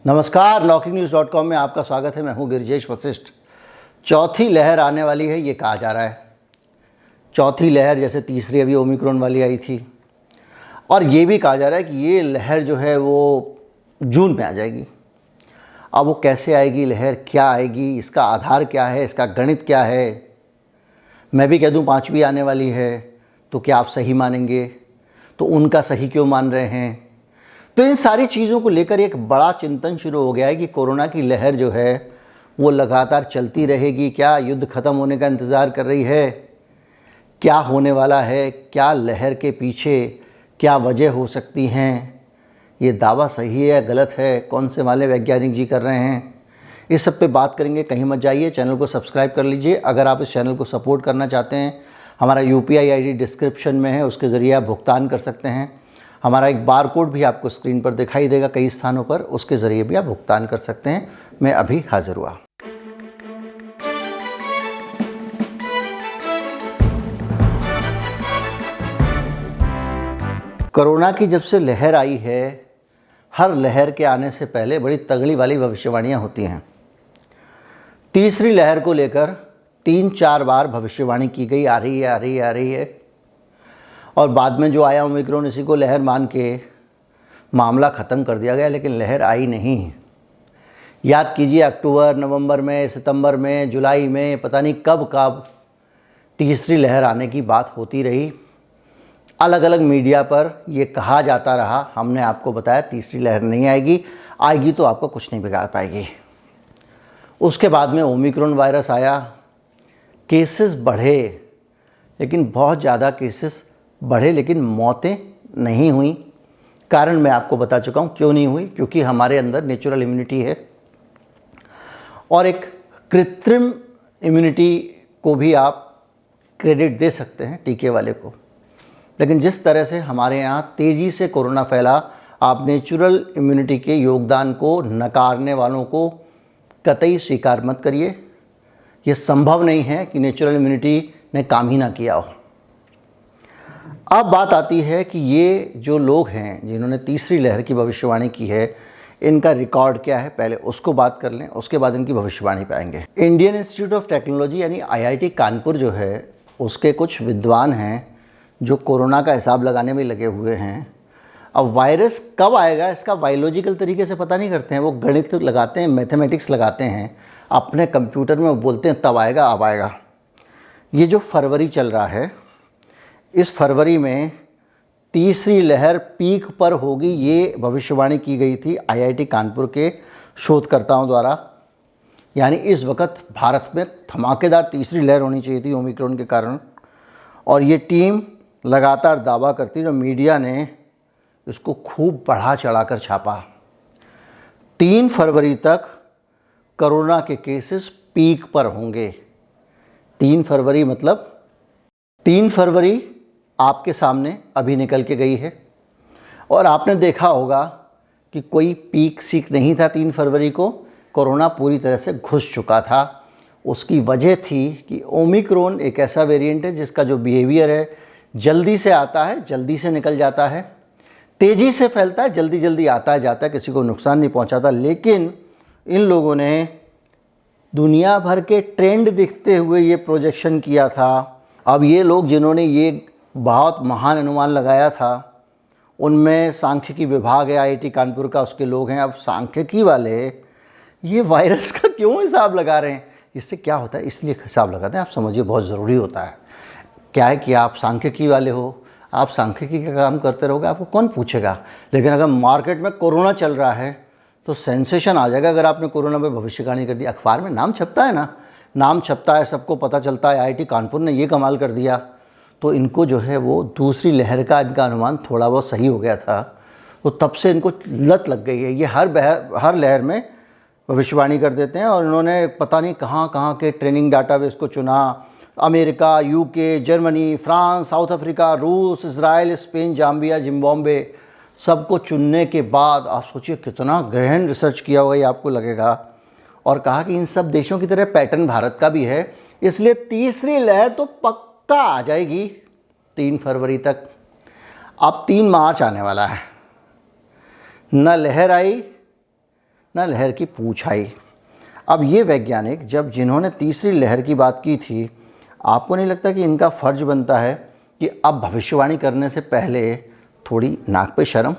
नमस्कार, NokingNews.com में आपका स्वागत है। मैं हूं गिरिजेश वशिष्ठ। चौथी लहर आने वाली है ये कहा जा रहा है। चौथी लहर जैसे तीसरी अभी ओमिक्रॉन वाली आई थी, और ये भी कहा जा रहा है कि ये लहर जो है वो जून में आ जाएगी। अब वो कैसे आएगी लहर, क्या आएगी, इसका आधार क्या है, इसका गणित क्या है। मैं भी कह दूं पाँचवीं आने वाली है तो क्या आप सही मानेंगे? तो उनका सही क्यों मान रहे हैं? तो इन सारी चीज़ों को लेकर एक बड़ा चिंतन शुरू हो गया है कि कोरोना की लहर जो है वो लगातार चलती रहेगी क्या? युद्ध ख़त्म होने का इंतज़ार कर रही है? क्या होने वाला है? क्या लहर के पीछे क्या वजह हो सकती हैं? ये दावा सही है या गलत है? कौन से वाले वैज्ञानिक जी कर रहे हैं? इस सब पे बात करेंगे। कहीं मत जाइए, चैनल को सब्सक्राइब कर लीजिए। अगर आप इस चैनल को सपोर्ट करना चाहते हैं, हमारा UPI ID डिस्क्रिप्शन में है, उसके ज़रिए आप भुगतान कर सकते हैं। हमारा एक बार कोड भी आपको स्क्रीन पर दिखाई देगा कई स्थानों पर, उसके ज़रिए भी आप भुगतान कर सकते हैं। मैं अभी हाजिर हुआ। कोरोना की जब से लहर आई है, हर लहर के आने से पहले बड़ी तगड़ी वाली भविष्यवाणियाँ होती हैं। तीसरी लहर को लेकर 3-4 बार भविष्यवाणी की गई, आ रही है। और बाद में जो आया ओमिक्रॉन, इसी को लहर मान के मामला ख़त्म कर दिया गया, लेकिन लहर आई नहीं। याद कीजिए, अक्टूबर, नवंबर में, सितंबर में, जुलाई में, पता नहीं कब कब तीसरी लहर आने की बात होती रही। अलग अलग मीडिया पर ये कहा जाता रहा। हमने आपको बताया तीसरी लहर नहीं आएगी तो आपको कुछ नहीं बिगाड़ पाएगी। उसके बाद में ओमिक्रॉन वायरस आया, केसेस बढ़े, लेकिन बहुत ज़्यादा केसेस बढ़े, लेकिन मौतें नहीं हुई। कारण मैं आपको बता चुका हूँ क्यों नहीं हुई, क्योंकि हमारे अंदर नेचुरल इम्यूनिटी है, और एक कृत्रिम इम्यूनिटी को भी आप क्रेडिट दे सकते हैं टीके वाले को। लेकिन जिस तरह से हमारे यहाँ तेज़ी से कोरोना फैला, आप नेचुरल इम्यूनिटी के योगदान को नकारने वालों को कतई स्वीकार मत करिए। ये संभव नहीं है कि नेचुरल इम्यूनिटी ने काम ही ना किया हो। अब बात आती है कि ये जो लोग हैं जिन्होंने तीसरी लहर की भविष्यवाणी की है, इनका रिकॉर्ड क्या है, पहले उसको बात कर लें, उसके बाद इनकी भविष्यवाणी पे आएंगे। इंडियन इंस्टीट्यूट ऑफ टेक्नोलॉजी यानी IIT कानपुर जो है, उसके कुछ विद्वान हैं जो कोरोना का हिसाब लगाने में लगे हुए हैं। अब वायरस कब आएगा इसका बायोलॉजिकल तरीके से पता नहीं करते हैं। वो गणित लगाते हैं, मैथमेटिक्स लगाते हैं अपने कंप्यूटर में, वो बोलते हैं तब आएगा, अब आएगा। ये जो फरवरी चल रहा है, इस फरवरी में तीसरी लहर पीक पर होगी, ये भविष्यवाणी की गई थी IIT कानपुर के शोधकर्ताओं द्वारा। यानी इस वक्त भारत में धमाकेदार तीसरी लहर होनी चाहिए थी ओमिक्रॉन के कारण। और ये टीम लगातार दावा करती है, मीडिया ने इसको खूब बढ़ा चढ़ाकर छापा। 3 फरवरी तक कोरोना के केसेस पीक पर होंगे। 3 फरवरी मतलब 3 फरवरी आपके सामने अभी निकल के गई है, और आपने देखा होगा कि कोई पीक सीक नहीं था। 3 फरवरी को कोरोना पूरी तरह से घुस चुका था। उसकी वजह थी कि ओमिक्रॉन एक ऐसा वेरिएंट है जिसका जो बिहेवियर है, जल्दी से आता है, जल्दी से निकल जाता है, तेज़ी से फैलता है, जल्दी जल्दी आता है, जाता है, किसी को नुकसान नहीं पहुंचाता। लेकिन इन लोगों ने दुनिया भर के ट्रेंड देखते हुए ये प्रोजेक्शन किया था। अब ये लोग जिन्होंने ये बहुत महान अनुमान लगाया था, उनमें सांख्यिकी विभाग है IIT कानपुर का, उसके लोग हैं। अब सांख्यिकी वाले ये वायरस का क्यों हिसाब लगा रहे हैं? इससे क्या होता है, इसलिए हिसाब लगाते हैं। आप समझिए, बहुत ज़रूरी होता है। क्या है कि आप सांख्यिकी वाले हो, आप सांख्यिकी का काम करते रहोगे, आपको कौन पूछेगा। लेकिन अगर मार्केट में कोरोना चल रहा है तो सेंसेशन आ जाएगा। अगर आपने कोरोना पे भविष्यवाणी कर दी, अखबार में नाम छपता है ना, नाम छपता है, सबको पता चलता है IIT कानपुर ने ये कमाल कर दिया, तो इनको जो है वो दूसरी लहर का इनका अनुमान थोड़ा बहुत सही हो गया था। तो तब से इनको लत लग गई है। ये हर लहर में भविष्यवाणी कर देते हैं, और इन्होंने पता नहीं कहाँ कहाँ के ट्रेनिंग डाटाबेस को चुना। America, UK, Germany, France, south Africa, रूस, इजराइल, स्पेन, जाम्बिया, जिम्बाब्वे, सबको चुनने के बाद आप सोचिए कितना गहन रिसर्च किया होगा, ये आपको लगेगा। और कहा कि इन सब देशों की तरह पैटर्न भारत का भी है, इसलिए तीसरी लहर तो पक्का आ जाएगी 3 फरवरी तक। अब 3 मार्च आने वाला है, न लहर आई ना लहर की पूछ आई। अब ये वैज्ञानिक जब जिन्होंने तीसरी लहर की बात की थी, आपको नहीं लगता कि इनका फ़र्ज बनता है कि अब भविष्यवाणी करने से पहले थोड़ी नाक पे शर्म,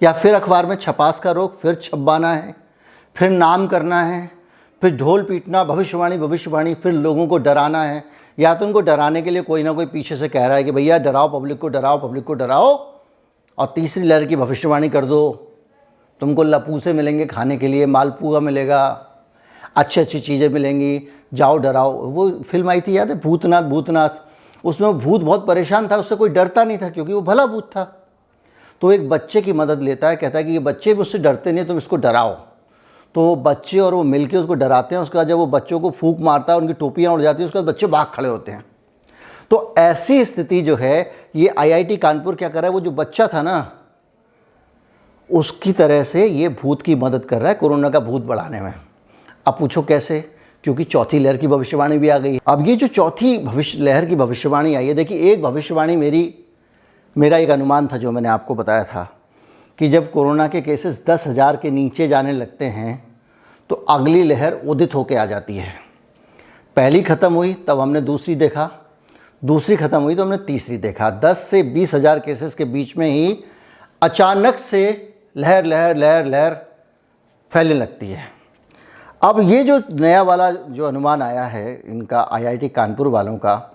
या फिर अखबार में छपास का रोक, फिर छपवाना है, फिर नाम करना है, फिर ढोल पीटना, भविष्यवाणी भविष्यवाणी, फिर लोगों को डराना है। या तो उनको डराने के लिए कोई ना कोई पीछे से कह रहा है कि भैया डराओ पब्लिक को, डराओ पब्लिक को, डराओ, और तीसरी लहर की भविष्यवाणी कर दो, तुमको लपूसे मिलेंगे खाने के लिए, मालपुआ मिलेगा, अच्छी अच्छी चीज़ें मिलेंगी, जाओ डराओ। वो फिल्म आई थी याद है, भूतनाथ, भूतनाथ, उसमें वो भूत बहुत परेशान था, उससे कोई डरता नहीं था क्योंकि वो भला भूत था। तो एक बच्चे की मदद लेता है, कहता है कि ये बच्चे भी उससे डरते नहीं, तुम इसको डराओ। तो वो बच्चे और वो मिलके उसको डराते हैं। उसके बाद जब वो बच्चों को फूंक मारता है, उनकी टोपियाँ उड़ जाती है, उसके बाद बच्चे भाग खड़े होते हैं। तो ऐसी स्थिति जो है, ये आईआईटी कानपुर क्या कर रहा है, वो जो बच्चा था ना, उसकी तरह से ये भूत की मदद कर रहा है कोरोना का भूत बढ़ाने में। अब पूछो कैसे? क्योंकि चौथी लहर की भविष्यवाणी भी आ गई। अब ये जो चौथी लहर की भविष्यवाणी आई है, देखिए एक भविष्यवाणी मेरा एक अनुमान था जो मैंने आपको बताया था कि जब कोरोना के केसेस 10,000 के नीचे जाने लगते हैं तो अगली लहर उदित होके आ जाती है। पहली ख़त्म हुई तब हमने दूसरी देखा, दूसरी ख़त्म हुई तो हमने तीसरी देखा। 10 से 20,000 केसेस के बीच में ही अचानक से लहर लहर लहर लहर फैलने लगती है। अब ये जो नया वाला जो अनुमान आया है इनका, आईआईटी कानपुर वालों का,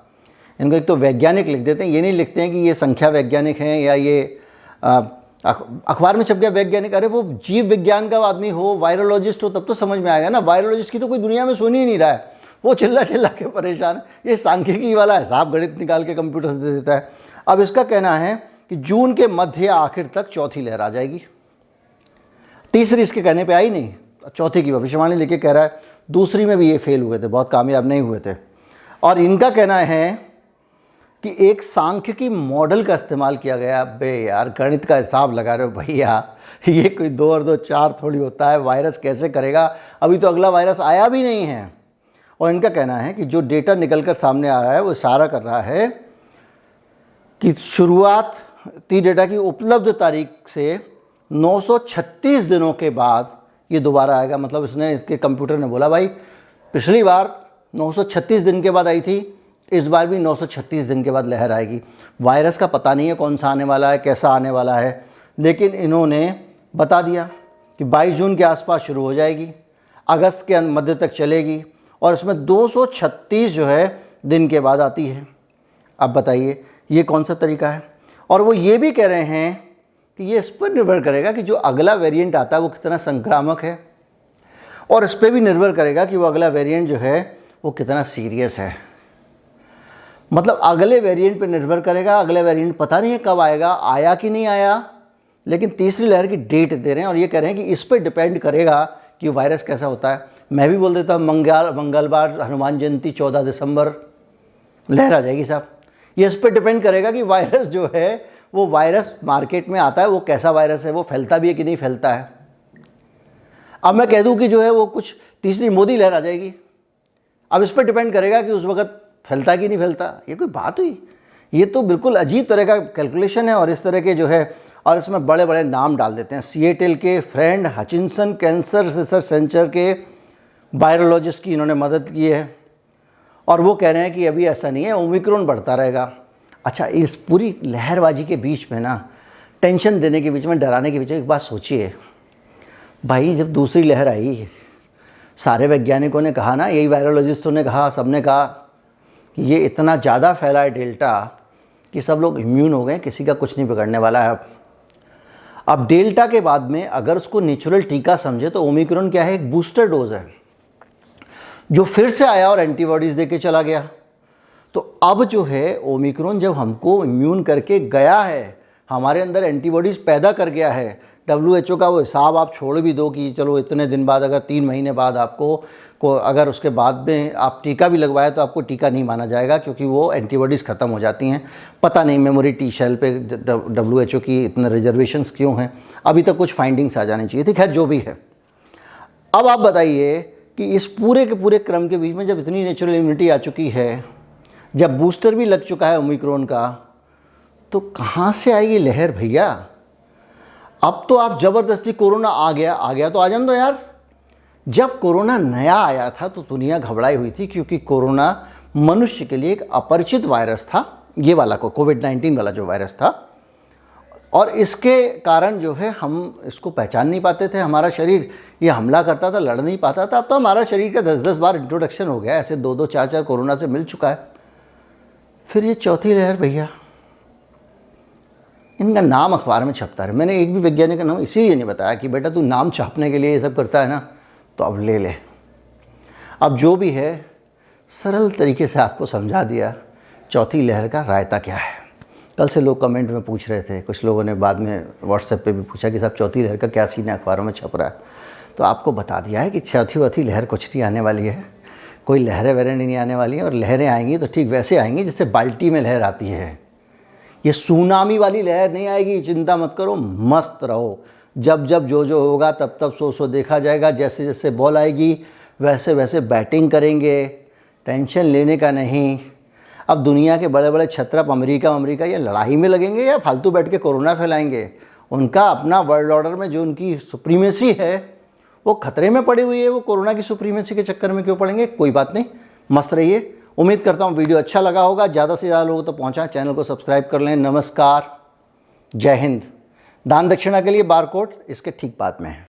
इनको एक तो वैज्ञानिक लिख देते हैं, ये नहीं लिखते हैं कि ये संख्या वैज्ञानिक हैं या ये अखबार में छप गया वैज्ञानिक। अरे वो जीव विज्ञान का आदमी हो, वायरोलॉजिस्ट हो, तब तो समझ में आएगा ना। वायरोलॉजिस्ट की तो कोई दुनिया में सुन ही नहीं रहा है, वो चिल्ला चिल्ला के परेशान है। ये सांख्यिकी वाला हिसाब गणित निकाल के कंप्यूटर से दे देता है। अब इसका कहना है कि जून के मध्य या आखिर तक चौथी लहर आ जाएगी। तीसरी इसके कहने पे आई नहीं, चौथी की भविष्यवाणी लेके कह रहा है। दूसरी में भी ये फेल हुए थे, बहुत कामयाब नहीं हुए थे। और इनका कहना है कि एक सांख्यिकी मॉडल का इस्तेमाल किया गया। बे यार, गणित का हिसाब लगा रहे हो भैया, ये कोई 2 और 2 4 थोड़ी होता है। वायरस कैसे करेगा? अभी तो अगला वायरस आया भी नहीं है। और इनका कहना है कि जो डेटा निकल कर सामने आ रहा है वो इशारा कर रहा है कि शुरुआती डेटा की उपलब्ध तारीख से 936 दिनों के बाद ये दोबारा आएगा। मतलब इसके कंप्यूटर ने बोला भाई पिछली बार 936 दिन के बाद आई थी, इस बार भी 936 दिन के बाद लहर आएगी। वायरस का पता नहीं है कौन सा आने वाला है, कैसा आने वाला है, लेकिन इन्होंने बता दिया कि 22 जून के आसपास शुरू हो जाएगी, अगस्त के मध्य तक चलेगी, और इसमें 236 जो है दिन के बाद आती है। अब बताइए ये कौन सा तरीका है? और वो ये भी कह रहे हैं कि ये इस पर निर्भर करेगा कि जो अगला वेरिएंट आता है वो कितना संक्रामक है, और इस पर भी निर्भर करेगा कि वो अगला वेरिएंट जो है वो कितना सीरियस है। मतलब अगले वेरिएंट पे निर्भर करेगा। अगले वेरिएंट पता नहीं है कब आएगा, आया कि नहीं आया, लेकिन तीसरी लहर की डेट दे रहे हैं और ये कह रहे हैं कि इस पर डिपेंड करेगा कि वायरस कैसा होता है। मैं भी बोल देता हूँ मंगलवार हनुमान जयंती 14 दिसंबर लहर आ जाएगी साहब। ये इस पर डिपेंड करेगा कि वायरस जो है वो वायरस मार्केट में आता है वो कैसा वायरस है, वो फैलता भी है कि नहीं फैलता है। अब मैं कह दूँ कि जो है वो कुछ तीसरी मोदी लहर आ जाएगी, अब इस पर डिपेंड करेगा कि उस वक्त फैलता कि नहीं फैलता। ये कोई बात हुई? ये तो बिल्कुल अजीब तरह का कैलकुलेशन है। और इस तरह के जो है, और इसमें बड़े बड़े नाम डाल देते हैं। सिएटल के Fred Hutchinson Cancer Research Center के वायरोलॉजिस्ट की इन्होंने मदद की है, और वो कह रहे हैं कि अभी ऐसा नहीं है, ओमिक्रॉन बढ़ता रहेगा। अच्छा, इस पूरी लहरबाजी के बीच में ना, टेंशन देने के बीच में, डराने के बीच में एक बात सोचिए भाई, जब दूसरी लहर आई सारे वैज्ञानिकों ने कहा ना, यही वायरोलॉजिस्टों ने कहा, सबने कहा कि ये इतना ज़्यादा फैला है डेल्टा कि सब लोग इम्यून हो गए, किसी का कुछ नहीं बिगड़ने वाला है। अब डेल्टा के बाद में अगर उसको नेचुरल टीका समझे तो ओमिक्रॉन क्या है? एक बूस्टर डोज है जो फिर से आया और एंटीबॉडीज़ दे के चला गया। तो अब जो है ओमिक्रॉन जब हमको इम्यून करके गया है, हमारे अंदर एंटीबॉडीज़ पैदा कर गया है, WHO का वो हिसाब आप छोड़ भी दो कि चलो इतने दिन बाद, अगर 3 महीने बाद अगर उसके बाद में आप टीका भी लगवाए तो आपको टीका नहीं माना जाएगा, क्योंकि वो एंटीबॉडीज़ ख़त्म हो जाती हैं। पता नहीं मेमोरी टी सेल पे WHO की इतने रिजर्वेशंस क्यों हैं, अभी तक कुछ फाइंडिंग्स आ जानी चाहिए थी। खैर जो भी है, अब आप बताइए कि इस पूरे के पूरे क्रम के बीच में जब इतनी नेचुरल इम्यूनिटी आ चुकी है, जब बूस्टर भी लग चुका है ओमिक्रॉन का, तो कहाँ से आएगी लहर भैया? अब तो आप ज़बरदस्ती कोरोना आ गया तो आ जाने दो यार। जब कोरोना नया आया था तो दुनिया घबराई हुई थी, क्योंकि कोरोना मनुष्य के लिए एक अपरिचित वायरस था, ये वाला कोविड-19 वाला जो वायरस था, और इसके कारण जो है हम इसको पहचान नहीं पाते थे। हमारा शरीर ये हमला करता था, लड़ नहीं पाता था। अब तो हमारा शरीर का 10-10 बार इंट्रोडक्शन हो गया, ऐसे 2-2 4-4 कोरोना से मिल चुका है। फिर ये चौथी लहर भैया, इनका नाम अखबार में छपता रहे। मैंने एक भी वैज्ञानिक का नाम इसीलिए नहीं बताया कि बेटा तू नाम छापने के लिए ये सब करता है ना, तो अब ले ले। अब जो भी है सरल तरीके से आपको समझा दिया चौथी लहर का रायता क्या है। कल से लोग कमेंट में पूछ रहे थे, कुछ लोगों ने बाद में व्हाट्सएप पे भी पूछा कि साहब चौथी लहर का क्या सीन है, अखबारों में छप रहा है। तो आपको बता दिया है कि चौथी लहर कुछ नहीं आने वाली है, कोई लहरें वहरें नहीं आने वाली हैं। और लहरें आएंगी तो ठीक वैसे आएंगी जैसे बाल्टी में लहर आती है। ये सुनामी वाली लहर नहीं आएगी, चिंता मत करो, मस्त रहो। जब जब जो होगा तब तब सो देखा जाएगा। जैसे जैसे बॉल आएगी वैसे वैसे बैटिंग करेंगे, टेंशन लेने का नहीं। अब दुनिया के बड़े बड़े छत्रप अमेरिका ये लड़ाई में लगेंगे या फालतू बैठ के कोरोना फैलाएंगे? उनका अपना वर्ल्ड ऑर्डर में जो उनकी सुप्रीमेसी है वो खतरे में पड़ी हुई है। वो कोरोना की सुप्रीमेसी के चक्कर में क्यों पड़ेंगे? कोई बात नहीं, मस्त रहिए। उम्मीद करता हूँ वीडियो अच्छा लगा होगा, ज़्यादा से ज़्यादा लोगों तक पहुँचा। चैनल को सब्सक्राइब कर लें। नमस्कार, जय हिंद। दान दक्षिणा के लिए बारकोड इसके ठीक बाद में है।